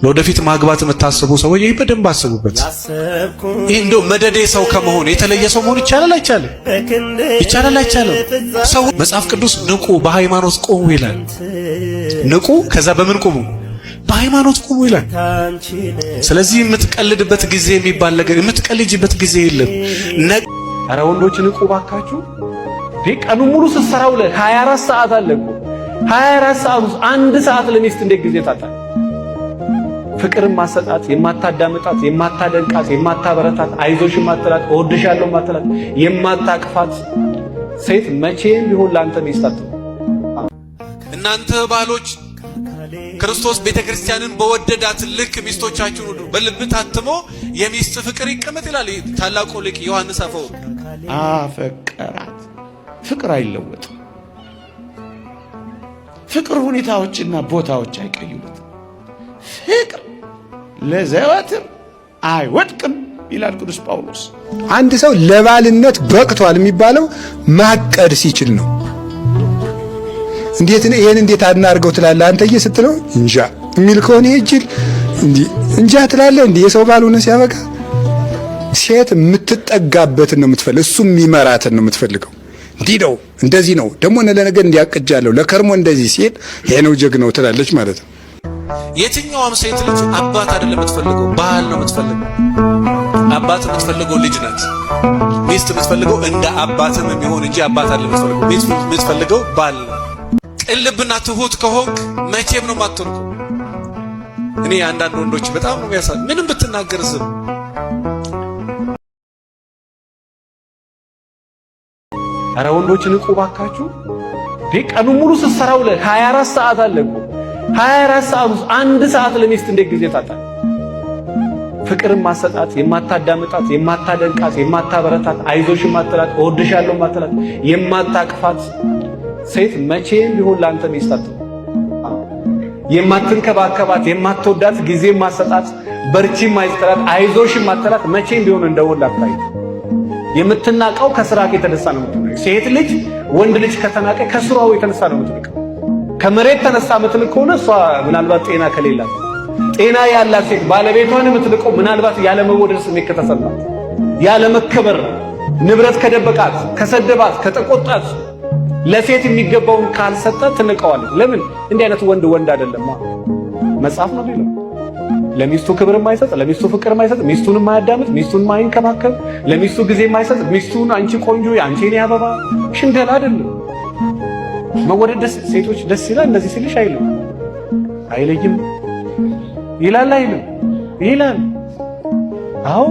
ለወደፊት ማግባት የምታስቡ ሰዎች ይሄ በደንብ አስቡበት። ይሄ እንደው መደዴ ሰው ከመሆን የተለየ ሰው መሆን ይቻላል አይቻልም? ይቻላል አይቻልም? ሰው መጽሐፍ ቅዱስ ንቁ በሃይማኖት ቆሙ ይላል። ንቁ ከዛ በምን ቆሙ? በሃይማኖት ቆሙ ይላል። ስለዚህ የምትቀልድበት ጊዜ የሚባል ነገር የምትቀልጅበት ጊዜ የለም። ኧረ ወንዶች ንቁ ባካችሁ። ቀኑ ሙሉ ስትሰራው 24 ሰዓት አለ እኮ 24 ሰዓት ውስጥ አንድ ሰዓት ለሚስት እንዴት ጊዜ ታጣለህ? ፍቅርን ማሰጣት፣ የማታዳምጣት፣ የማታደንቃት፣ የማታበረታት፣ አይዞሽ የማትላት፣ እወድሻለሁ የማትላት፣ የማታቅፋት ሴት መቼም ቢሆን ላንተ ሚስት አትሆንም። እናንተ ባሎች ክርስቶስ ቤተክርስቲያንን በወደዳት ልክ ሚስቶቻችሁን ሁሉ በልብ ታትሞ የሚስት ፍቅር ይቀመጥ ይላል ታላቁ ሊቅ ዮሐንስ አፈወርቅ። አፈቀራት። ፍቅር አይለወጥም። ፍቅር ሁኔታዎችና ቦታዎች አይቀይሩትም። ፍቅር ለዘወትር አይወድቅም ይላል ቅዱስ ጳውሎስ። አንድ ሰው ለባልነት በቅቷል የሚባለው ማቀድ ሲችል ነው። እንዴት ነው ይሄን እንዴት አናርገው ትላለህ አንተዬ ስትለው እንጃ የሚል ከሆነ ይጅል እንጃ ትላለህ። እንዴ የሰው ባል ሆነ ሲያበቃ ሴት የምትጠጋበትን ነው የምትፈልገው፣ እሱ የሚመራትን ነው የምትፈልገው። እንዲህ ነው እንደዚህ ነው ደግሞ ለነገ እንዲያቀጃለሁ ለከርሞ እንደዚህ ሲል ይሄ ነው ጀግናው ትላለች ማለት ነው። የትኛውም ሴት ልጅ አባት አይደለም የምትፈልገው፣ ባል ነው የምትፈልገው። አባት የምትፈልገው ልጅ ናት። ሚስት የምትፈልገው እንደ አባትም የሚሆን እንጂ አባት አይደለም የምትፈልገው። ሚስት የምትፈልገው ባል ነው። ቅልብና ትሁት ከሆንክ መቼም ነው የማትወርቀው። እኔ አንዳንድ ወንዶች በጣም ነው የሚያሳዝ ምንም ብትናገር ዝም። ኧረ ወንዶች ንቁ ባካችሁ። ቀኑ ሙሉ ስትሰራው 24 ሰዓት አለ እኮ 24 ሰዓት ውስጥ አንድ ሰዓት ለሚስት እንዴት ጊዜ ታጣለህ? ፍቅርን ማሰጣት፣ የማታዳምጣት፣ የማታደንቃት፣ የማታበረታት፣ አይዞሽ የማትላት፣ እወድሻለሁ የማትላት፣ የማታቅፋት ሴት መቼም ቢሆን ላንተ ሚስት አትሆንም። የማትንከባከባት፣ የማትወዳት፣ ጊዜ ማሰጣት፣ በርቺ ማይስተላት፣ አይዞሽ ማትላት መቼም ቢሆን እንደወላ አታይ። የምትናቀው ከስራክ የተነሳ ነው የምትናቀው። ሴት ልጅ ወንድ ልጅ ከተናቀ ከስራው የተነሳ ነው የምትናቀው። ከመሬት ተነሳ የምትንቅ ከሆነ እሷ ምናልባት ጤና ከሌላት፣ ጤና ያላት ሴት ባለቤቷን የምትንቀው ምናልባት ያለ መወደድ ስሜት ከተሰማት፣ ያለ መከበር፣ ንብረት ከደበቃት፣ ከሰደባት፣ ከተቆጣት፣ ለሴት የሚገባውን ካልሰጠ ትንቀዋለች። ለምን? እንዲህ አይነት ወንድ አይደለም። መጽሐፍ ነው የሚለው። ለሚስቱ ክብር የማይሰጥ፣ ለሚስቱ ፍቅር የማይሰጥ፣ ሚስቱን የማያዳምጥ፣ ሚስቱን የማይንከባከብ፣ ለሚስቱ ጊዜ የማይሰጥ፣ ሚስቱን አንቺ ቆንጆ አንቺ የኔ አበባ ሽንገላ አይደለም። መወደድ ሴቶች ደስ ይላል እንደዚህ ሲልሽ አይልም አይለይም ይላል አይልም ይላል። አዎ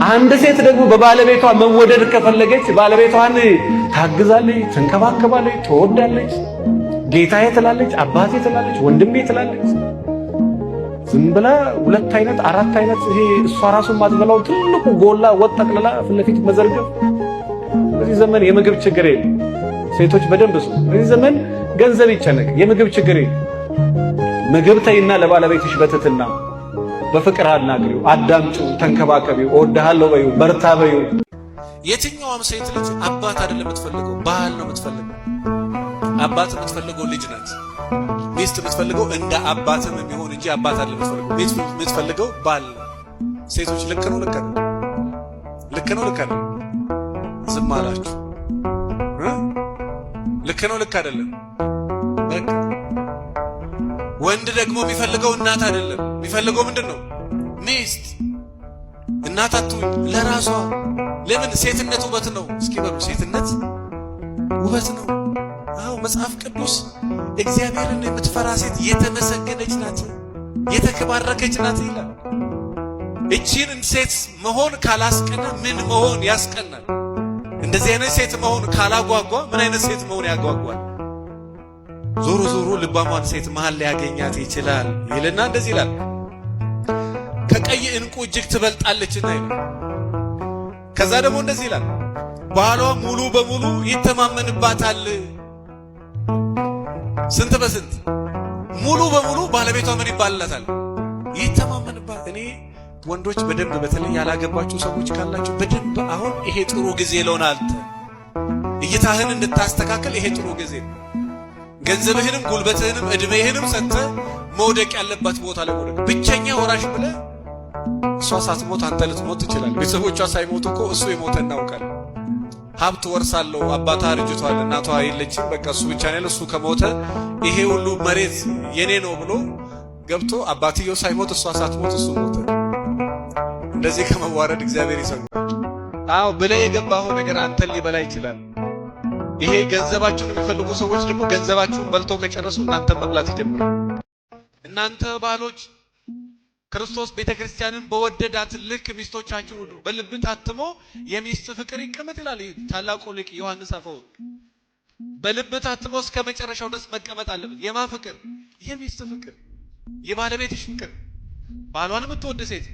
አንድ ሴት ደግሞ በባለቤቷ መወደድ ከፈለገች ባለቤቷን ታግዛለች፣ ትንከባከባለች፣ ትወዳለች፣ ጌታዬ ትላለች፣ አባቴ ትላለች፣ ወንድሜ ትላለች። ዝም ብላ ሁለት አይነት አራት አይነት ይሄ እሷ ራሱ ማትበላው ትልቁ ጎላ ወጥ ጠቅልላ ፊት ለፊት መዘርገፍ። በዚህ ዘመን የምግብ ችግር የለም። ሴቶች በደንብ እሱ በዚህ ዘመን ገንዘብ ይጨነቅ የምግብ ችግር የለም። ምግብ ተይና ለባለቤትሽ በትትና በፍቅር አናግሪው፣ አዳምጪው፣ ተንከባከቢው፣ እወድሃለሁ በይው፣ በርታ በይው። የትኛውም ሴት ልጅ አባት አይደለም የምትፈልገው፣ ባል ነው የምትፈልገው። አባት የምትፈልገው ልጅ ናት። ሚስት የምትፈልገው እንደ አባትም የሚሆን እንጂ አባት አይደለም የምትፈልገው። ሚስት የምትፈልገው ባል ነው። ሴቶች ልክ ነው ልክ አይደለም? ልክ ነው ልክ አይደለም? ዝም አላችሁ። ልክ ነው ልክ አይደለም? በቃ ወንድ ደግሞ የሚፈልገው እናት አይደለም። የሚፈልገው ምንድነው? ሚስት። እናት አትሁን ለራሷ። ለምን? ሴትነት ውበት ነው። እስኪ በሉ ሴትነት ውበት ነው። አዎ መጽሐፍ ቅዱስ እግዚአብሔርን የምትፈራ ሴት የተመሰገነች ናት፣ የተከባረከች ናት ይላል። እቺን ሴት መሆን ካላስቀና ምን መሆን ያስቀናል? እንደዚህ አይነት ሴት መሆን ካላጓጓ ምን አይነት ሴት መሆን ያጓጓል? ዞሮ ዞሮ ልባሟን ሴት መሃል ሊያገኛት ይችላል ይልና እንደዚህ ይላል፣ ከቀይ ዕንቁ እጅግ ትበልጣለችና ይላል። ከዛ ደግሞ እንደዚህ ይላል፣ ባሏ ሙሉ በሙሉ ይተማመንባታል። ስንት በስንት ሙሉ በሙሉ ባለቤቷ ምን ይባልላታል? ይተማመንባት። እኔ ወንዶች በደንብ በተለይ ያላገባችሁ ሰዎች ካላችሁ በደንብ አሁን ይሄ ጥሩ ጊዜ ለሆናል። እይታህን እንድታስተካከል ይሄ ጥሩ ጊዜ ነው። ገንዘብህንም ጉልበትህንም እድሜህንም ሰጥተህ መውደቅ ያለባት ቦታ ላይ መውደቅ። ብቸኛ ወራሽ ብለህ እሷ ሳትሞት አንተ ልትሞት ትችላለህ። ቤተሰቦቿ ሳይሞቱ እኮ እሱ የሞተ እናውቃለን። ሀብት ወርሳለሁ፣ አባቷ አርጅቷል፣ እናቷ የለችም፣ በቃ እሱ ብቻ ነው ያለው። እሱ ከሞተ ይሄ ሁሉ መሬት የኔ ነው ብሎ ገብቶ አባትየው ሳይሞት እሷ ሳትሞት እሱ ሞተ። እንደዚህ ከመዋረድ እግዚአብሔር ይሰውራል። አዎ ብለህ የገባኸው ነገር አንተን ሊበላ ይችላል። ይሄ ገንዘባችሁን የሚፈልጉ ሰዎች ደግሞ ገንዘባችሁን በልተው ከጨረሱ እናንተን መብላት ይጀምራል። እናንተ ባሎች ክርስቶስ ቤተክርስቲያንን በወደዳት ልክ ሚስቶቻችሁ ሁሉ በልብ ታትሞ የሚስት ፍቅር ይቀመጥ ይላል ታላቁ ሊቅ ዮሐንስ አፈወርቅ። በልብ ታትሞ እስከ መጨረሻው ድረስ መቀመጥ አለበት። የማ ፍቅር? የሚስት ፍቅር፣ የባለቤትሽ ፍቅር። ባሏን የምትወድ ሴት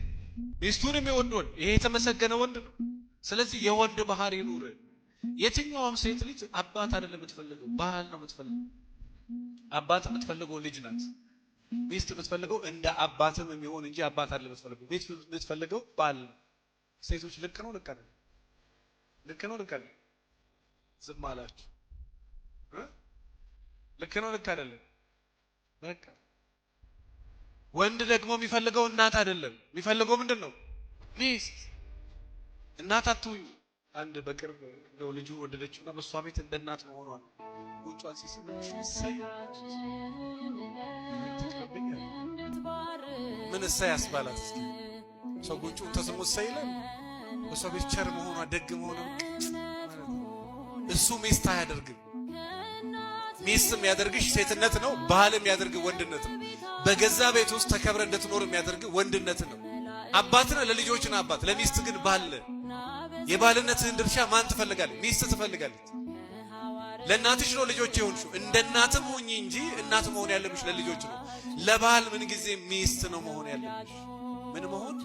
ሚስቱን የሚወድ ወንድ፣ ይሄ የተመሰገነ ወንድ ነው። ስለዚህ የወንድ ባህሪ ይኑር። የትኛውም ሴት ልጅ አባት አይደለም የምትፈልገው፣ ባል ነው የምትፈልገው። አባት የምትፈልገው ልጅ ናት። ሚስት የምትፈልገው እንደ አባትም የሚሆን እንጂ አባት አይደለም የምትፈልገው። ሚስት የምትፈልገው ባል ነው። ሴቶች ልክ ነው ልክ አይደለም? ልክ ነው ልክ አይደለም? ዝም አላችሁ። ልክ ነው ልክ አይደለም? በቃ ወንድ ደግሞ የሚፈልገው እናት አይደለም። የሚፈልገው ምንድን ነው? ሚስት። እናት አትሁኝ። አንድ በቅርብ ነው ልጁ ወደደችውና በሷ ቤት እንደ እናት መሆኗን ጉንጯን ሲስም ምን እሰይ ያስባላት? እስኪ ሰው ጉንጩን ተስሞ እሰይ ይላል። በሷ ቤት ቸር መሆኗ ደግ መሆኗ እሱ ሚስት አያደርግም። ሚስት የሚያደርግሽ ሴትነት ነው። ባል የሚያደርግ ወንድነት ነው። በገዛ ቤት ውስጥ ተከብረ እንድትኖር የሚያደርግ ወንድነት ነው። አባት ነህ፣ ለልጆች ነህ አባት። ለሚስት ግን ባል። የባልነትህን ድርሻ ማን ትፈልጋለች? ሚስት ትፈልጋለች። ለእናትሽ ነው ልጆች ይሆንሹ። እንደ እናትም ሁኚ እንጂ እናት መሆን ያለብሽ ለልጆች ነው። ለባል ምን ጊዜ ሚስት ነው መሆን ያለብሽ። ምን መሆን?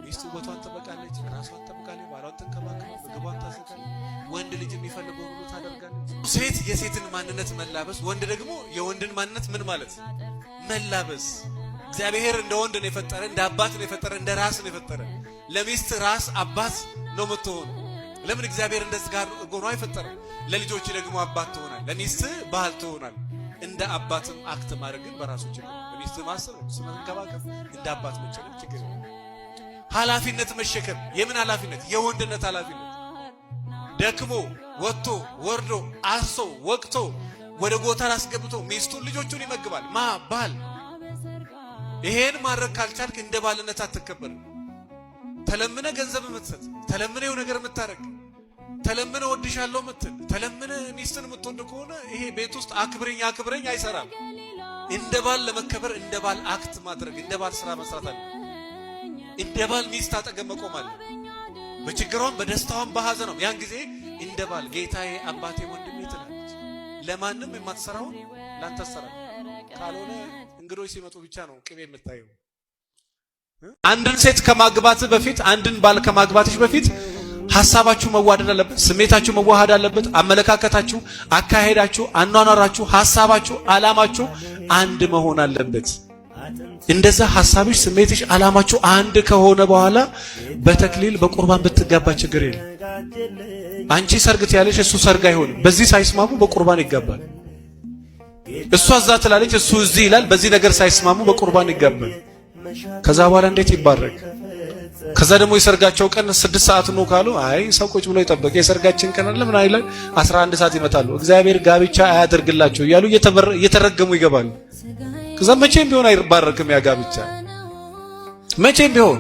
ሚስቱ ቦታዋን ትጠብቃለች፣ ራሷን ትጠብቃለች፣ ባሏን ትንከባከባለች፣ ምግቧን ታዘጋጃለች። ወንድ ልጅ የሚፈልገው ሁሉ ታደርጋለች። ሴት የሴትን ማንነት መላበስ፣ ወንድ ደግሞ የወንድን ማንነት ምን ማለት መላበስ። እግዚአብሔር እንደ ወንድ ነው የፈጠረ፣ እንደ አባት ነው የፈጠረ፣ እንደ ራስ ነው የፈጠረ። ለሚስት ራስ አባት ነው የምትሆን። ለምን? እግዚአብሔር እንደዚህ ጋር ጎኖ አይፈጠረም። ለልጆች ደግሞ አባት ትሆናል፣ ለሚስት ባል ትሆናል። እንደ አባትም አክት ማድረግን በራሱ ችግር፣ ለሚስት ማሰብ መንከባከብ፣ እንደ አባት መጨነቅ ችግር። ኃላፊነት መሸከም። የምን ኃላፊነት? የወንድነት ኃላፊነት። ደክሞ ወጥቶ ወርዶ አርሶ ወቅቶ ወደ ጎተራ አስገብቶ ሚስቱን ልጆቹን ይመግባል። ባል። ይሄን ማድረግ ካልቻልክ እንደ ባልነት አትከበርም። ተለምነ ገንዘብ የምትሰጥ፣ ተለምነ የሆነ ነገር የምታረግ፣ ተለምነ ወድሻለሁ የምትል፣ ተለምነ ሚስትን የምትወድ ከሆነ ይሄ ቤት ውስጥ አክብረኝ አይሰራም። እንደ ባል ለመከበር እንደ ባል አክት ማድረግ፣ እንደ ባል ስራ መስራት አለ። እንደ ባል ሚስት አጠገብ መቆም አለ። በችግሯም በደስታዋም በሐዘኗም ያን ጊዜ እንደ ባል ጌታዬ፣ አባቴ፣ ወንድሜ ትላለች። ለማንም የማትሰራውን ላንተ ሰራ። ካልሆነ እንግዶች ሲመጡ ብቻ ነው ቅቤ የምታየው። አንድን ሴት ከማግባት በፊት አንድን ባል ከማግባትሽ በፊት ሐሳባችሁ መዋደድ አለበት። ስሜታችሁ መዋሃድ አለበት። አመለካከታችሁ፣ አካሄዳችሁ፣ አኗኗራችሁ፣ ሐሳባችሁ፣ ዓላማችሁ አንድ መሆን አለበት። እንደዛ ሐሳብሽ፣ ስሜትሽ፣ ዓላማችሁ አንድ ከሆነ በኋላ በተክሊል በቁርባን ብትጋባ ችግር የለም። አንቺ ሰርግ ትያለሽ፣ እሱ ሰርግ አይሆንም። በዚህ ሳይስማሙ በቁርባን ይጋባል። እሷ እዛ ትላለች፣ እሱ እዚህ ይላል። በዚህ ነገር ሳይስማሙ በቁርባን ይጋባል። ከዛ በኋላ እንዴት ይባረክ? ከዛ ደግሞ የሰርጋቸው ቀን 6 ሰዓት ነው ካሉ፣ አይ ሰው ቁጭ ብሎ ይጠበቅ፣ የሰርጋችን ቀን አለ ምን አይላል 11 ሰዓት ይመጣሉ። እግዚአብሔር ጋብቻ አያደርግላቸው እያሉ እየተረገሙ ይገባሉ። ከዛ መቼም ቢሆን አይባረክም ያ ጋብቻ። መቼም ቢሆን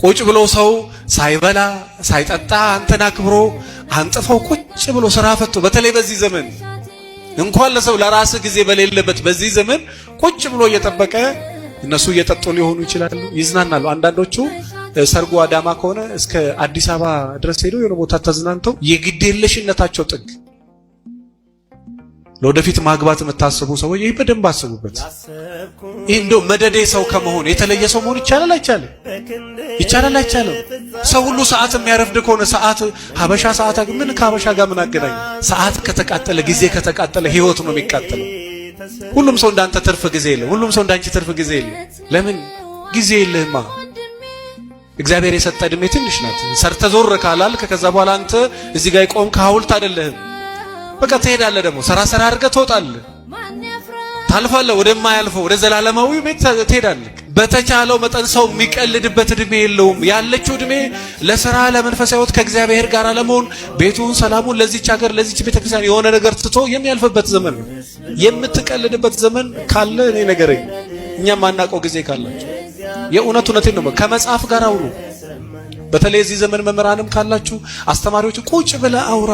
ቁጭ ብሎ ሰው ሳይበላ ሳይጠጣ አንተን አክብሮ አንጥፈው ቁጭ ብሎ ስራ ፈቶ፣ በተለይ በዚህ ዘመን እንኳን ለሰው ለራስ ጊዜ በሌለበት በዚህ ዘመን ቁጭ ብሎ እየጠበቀ እነሱ እየጠጡ ሊሆኑ ይችላሉ፣ ይዝናናሉ። አንዳንዶቹ ሰርጉ አዳማ ከሆነ እስከ አዲስ አበባ ድረስ ሄደው የሆነ ቦታ ተዝናንተው የግዴለሽነታቸው ጥግ። ለወደፊት ማግባት የምታስቡ ሰዎች ይሄ በደንብ አስቡበት። ይሄ እንደው መደዴ ሰው ከመሆን የተለየ ሰው መሆን ይቻላል አይቻልም? ይቻላል አይቻልም? ሰው ሁሉ ሰዓት የሚያረፍድ ከሆነ ሰዓት ሀበሻ ሰዓት ምን ከሀበሻ ጋር ምን አገናኝ? ሰዓት ከተቃጠለ ጊዜ ከተቃጠለ ህይወት ነው የሚቃጠለው። ሁሉም ሰው እንዳንተ ትርፍ ጊዜ የለም። ሁሉም ሰው እንዳንቺ ትርፍ ጊዜ የለም። ለምን ጊዜ የለህማ? እግዚአብሔር የሰጠ እድሜ ትንሽ ናት። ሰርተ ዞር ካላልክ ከዛ በኋላ አንተ እዚህ ጋር ቆምክ ሐውልት አይደለህም። በቃ ትሄዳለህ። ደግሞ ሰራ አድርገህ ትወጣለህ። ታልፋለህ፣ ወደማያልፈው ወደ ዘላለማዊ ቤት ትሄዳለህ። በተቻለው መጠን ሰው የሚቀልድበት እድሜ የለውም። ያለችው እድሜ ለሥራ ለመንፈሳዊ ሕይወት ከእግዚአብሔር ጋር ለመሆን ቤቱን ሰላሙን ለዚች ሀገር ለዚች ቤተክርስቲያን የሆነ ነገር ትቶ የሚያልፍበት ዘመን ነው። የምትቀልድበት ዘመን ካለ እኔ ነገረኝ። እኛም ማናውቀው ጊዜ ካላችሁ የእውነቱን ነው ከመጽሐፍ ጋር አውሩ። በተለይ እዚህ ዘመን መምህራንም ካላችሁ አስተማሪዎች ቁጭ ብለህ አውራ።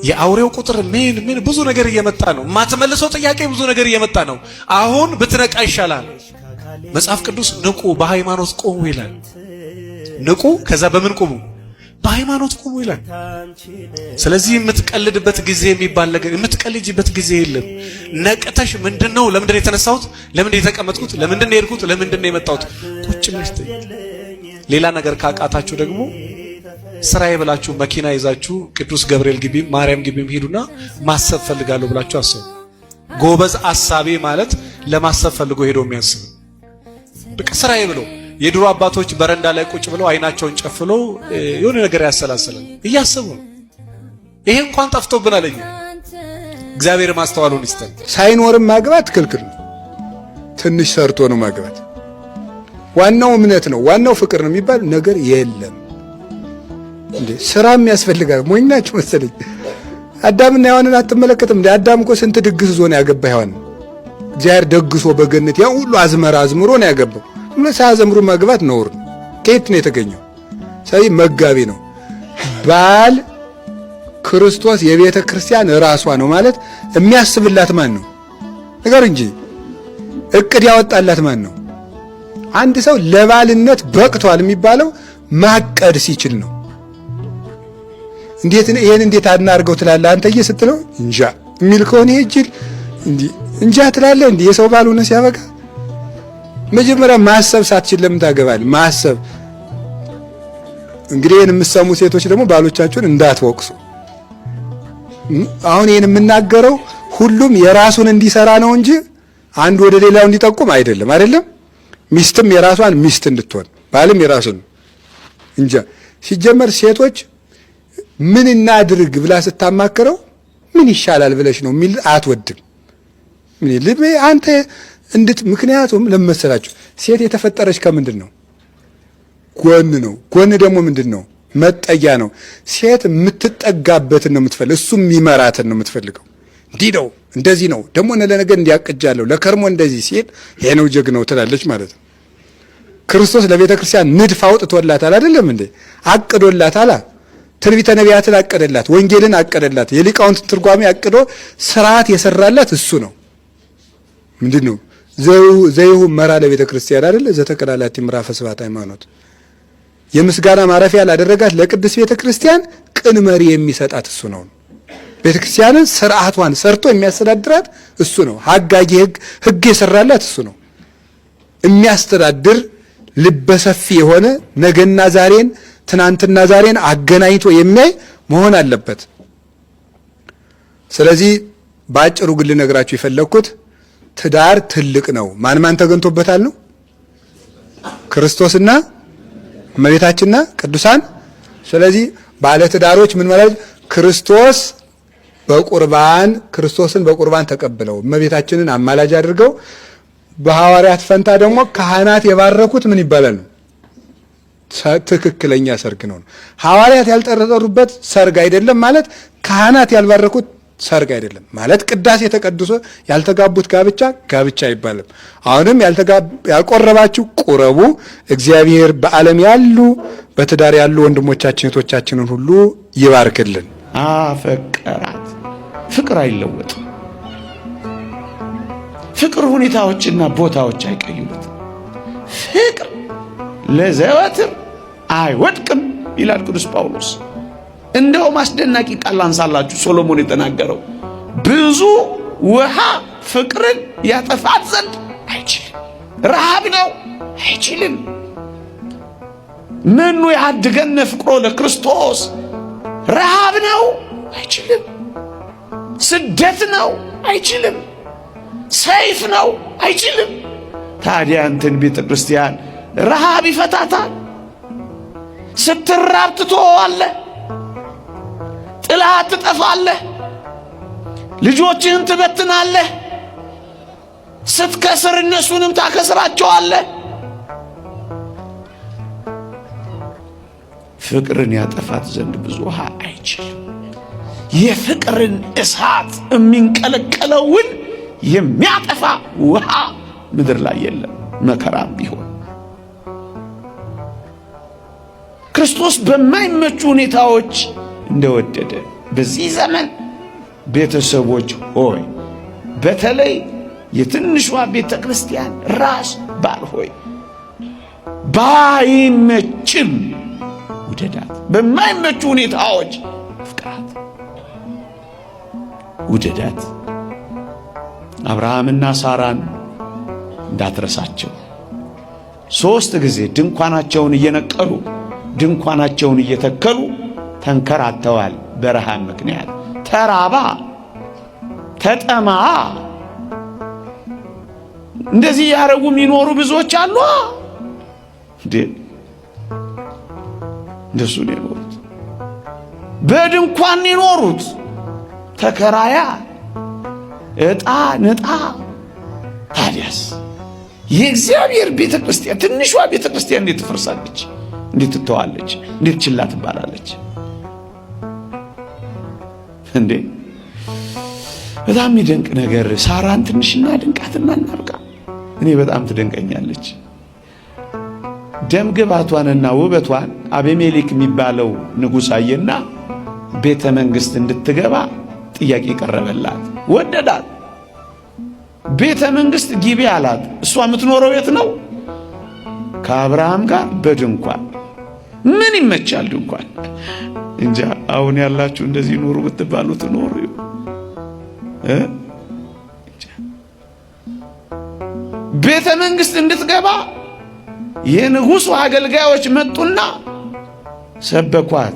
የአውሬው ቁጥር ምን ብዙ ነገር እየመጣ ነው። ማትመልሰው ጥያቄ ብዙ ነገር እየመጣ ነው። አሁን ብትነቃ ይሻላል። መጽሐፍ ቅዱስ ንቁ በሃይማኖት ቆሙ ይላል። ንቁ ከዛ በምን ቆሙ? በሃይማኖት ቆሙ ይላል። ስለዚህ የምትቀልድበት ጊዜ የሚባል ነገር የምትቀልጅበት ጊዜ የለም። ነቅተሽ ምንድነው? ለምንድነው የተነሳሁት? ለምንድነው የተቀመጥኩት? ለምንድነው የሄድኩት? ለምንድነው የመጣሁት? ቁጭ ብለሽ ሌላ ነገር ካቃታችሁ ደግሞ ስራዬ ብላችሁ መኪና ይዛችሁ ቅዱስ ገብርኤል ግቢ ማርያም ግቢም ሄዱና ማሰብ ፈልጋለሁ ብላችሁ አስቡ። ጎበዝ አሳቢ ማለት ለማሰብ ፈልጎ ሄዶ የሚያስብ በቃ ስራዬ ብሎ የድሮ አባቶች በረንዳ ላይ ቁጭ ብለው አይናቸውን ጨፍለው የሆነ ነገር ያሰላሰላል እያሰቡ ነው። ይሄ እንኳን ጠፍቶብናል። እግዚአብሔር ማስተዋሉን ይስጠን። ሳይኖርም ማግባት ክልክል ነው። ትንሽ ሰርቶ ነው ማግባት። ዋናው እምነት ነው፣ ዋናው ፍቅር ነው የሚባል ነገር የለም። እንዴ ስራም ያስፈልጋል። ሞኝናችሁ መሰለኝ። አዳምና ሔዋንን አትመለከትም? እንዴ አዳም እኮ ስንት ድግስ ዞ ነው ያገባ ሔዋን። እግዚአብሔር ደግሶ በገነት ያ ሁሉ አዝመራ አዝምሮ ነው ያገባው። ሳያዘምሩ ማግባት ነውር ነው። ከየት ነው የተገኘው? ስለዚህ መጋቢ ነው። ባል ክርስቶስ የቤተ ክርስቲያን ራሷ ነው ማለት የሚያስብላት ማን ነው? ነገር እንጂ እቅድ ያወጣላት ማን ነው? አንድ ሰው ለባልነት በቅቷል የሚባለው ማቀድ ሲችል ነው። እንዴት ይሄን እንዴት አናርገው ትላለህ አንተዬ ስትለው እንጃ የሚል ከሆነ ይሄ ጅል እንጃ ትላለህ። እንዴ የሰው ባል ሆነ ሲያበቃ መጀመሪያ ማሰብ ሳትችል ለምን ታገባለህ? ማሰብ እንግዲህ ይሄን የምትሰሙ ሴቶች ደግሞ ባሎቻችሁን እንዳትወቅሱ። አሁን ይሄን የምናገረው ሁሉም የራሱን እንዲሰራ ነው እንጂ አንድ ወደ ሌላው እንዲጠቁም አይደለም። ሚስትም የራሷን ሚስት እንድትሆን ባልም የራሱን እንጃ። ሲጀመር ሴቶች ምን እናድርግ ብላ ስታማክረው ምን ይሻላል ብለሽ ነው የሚል አትወድም። ምን ልብ አንተ ምክንያቱም ለመሰላችሁ ሴት የተፈጠረች ከምንድን ነው? ጎን ነው። ጎን ደግሞ ምንድን ነው? መጠጊያ ነው። ሴት የምትጠጋበትን ነው የምትፈልገው፣ እሱ የሚመራትን ነው የምትፈልገው። እንዲህ ነው እንደዚህ ነው ደግሞ ለነገ እንዲያቅጃለሁ ለከርሞ እንደዚህ ሲል ይሄ ነው ጀግናው ትላለች ማለት ነው። ክርስቶስ ለቤተ ክርስቲያን ንድፍ አውጥቶላታል አይደለም እንዴ? አቅዶላታል። ትንቢተ ነቢያትን አቀደላት፣ ወንጌልን አቀደላት፣ የሊቃውንት ትርጓሜ አቅዶ ስርዓት የሰራላት እሱ ነው። ምንድነው ዘይሁ መራ ለቤተ ክርስቲያን አይደለ? ዘተቀላላት ምዕራፈ ስብሐት ሃይማኖት የምስጋና ማረፊያ ላደረጋት ለቅድስት ቤተ ክርስቲያን ቅን መሪ የሚሰጣት እሱ ነው። ቤተ ክርስቲያንን ስርዓቷን ሰርቶ የሚያስተዳድራት እሱ ነው። ሐጋጊ ሕግ የሰራላት እሱ ነው። የሚያስተዳድር ልበሰፊ የሆነ ነገና ዛሬን ትናንትና ዛሬን አገናኝቶ የሚያይ መሆን አለበት። ስለዚህ ባጭሩ ግን ልነግራችሁ የፈለኩት ትዳር ትልቅ ነው። ማን ተገንቶበታል ነው? ክርስቶስና እመቤታችንና ቅዱሳን። ስለዚህ ባለ ትዳሮች ምን ማለት ክርስቶስን በቁርባን ተቀብለው እመቤታችንን አማላጅ አድርገው በሐዋርያት ፈንታ ደግሞ ካህናት የባረኩት ምን ይባላል ነው? ትክክለኛ ሰርግ ነው። ሐዋርያት ያልጠረጠሩበት ሰርግ አይደለም ማለት ካህናት ያልባረኩት ሰርግ አይደለም ማለት። ቅዳሴ ተቀድሶ ያልተጋቡት ጋብቻ አይባልም። አሁንም ያልቆረባችሁ ቁረቡ። እግዚአብሔር በዓለም ያሉ በትዳር ያሉ ወንድሞቻችን እህቶቻችንን ሁሉ ይባርክልን። አፈቀራት። ፍቅር አይለወጥም። ፍቅር ሁኔታዎችና ቦታዎች አይቀይሩትም። ፍቅር ለዘወትር አይወድቅም ይላል ቅዱስ ጳውሎስ። እንደውም አስደናቂ ቃል አንሳላችሁ ሶሎሞን የተናገረው ብዙ ውሃ ፍቅርን ያጠፋት ዘንድ አይችልም። ረሃብ ነው አይችልም። ምኑ ያድገነ ፍቅሮ ለክርስቶስ ረሃብ ነው አይችልም። ስደት ነው አይችልም። ሰይፍ ነው አይችልም። ታዲያ እንትን ቤተ ክርስቲያን ረሃብ ይፈታታል። ስትራብ ትተዋለህ፣ ጥላት ትጠፋለህ፣ ልጆችህን ትበትናለህ። ስትከስር እነሱንም ታከስራቸዋለህ። ፍቅርን ያጠፋት ዘንድ ብዙ ውሃ አይችልም። የፍቅርን እሳት የሚንቀለቀለውን የሚያጠፋ ውሃ ምድር ላይ የለም፣ መከራም ቢሆን። ክርስቶስ በማይመቹ ሁኔታዎች እንደወደደ በዚህ ዘመን ቤተሰቦች ሆይ፣ በተለይ የትንሿ ቤተ ክርስቲያን ራስ ባል ሆይ፣ ባይመችም ውደዳት፣ በማይመቹ ሁኔታዎች ፍቅራት፣ ውደዳት። አብርሃምና ሳራን እንዳትረሳቸው። 3 ጊዜ ድንኳናቸውን እየነቀሉ ድንኳናቸውን እየተከሉ ተንከራተዋል። በረሃብ ምክንያት ተራባ፣ ተጠማ። እንደዚህ ያረጉ የሚኖሩ ብዙዎች አሉ። እንደሱ ነው የኖሩት። በድንኳን የኖሩት ተከራያ፣ እጣ ንጣ። ታዲያስ የእግዚአብሔር ቤተ ክርስቲያን፣ ትንሿ ቤተ ክርስቲያን እንዴት ትፈርሳለች? እንዴት ትተዋለች? እንዴት ችላ ትባላለች? እንዴ በጣም የሚደንቅ ነገር። ሳራን ትንሽና ድንቃትና እናብቃ። እኔ በጣም ትደንቀኛለች። ደም ግባቷንና ውበቷን አቤሜሌክ የሚባለው ንጉሥ አየና ቤተ መንግሥት እንድትገባ ጥያቄ ቀረበላት። ወደዳት። ቤተ መንግሥት ግቢ አላት። እሷ የምትኖረው የት ነው? ከአብርሃም ጋር በድንኳን። ምን ይመቻል ድንኳን? እንጃ። አሁን ያላችሁ እንደዚህ ኑሩ ብትባሉ ትኖሩ ቤተ መንግሥት እንድትገባ የንጉሡ አገልጋዮች መጡና ሰበኳት።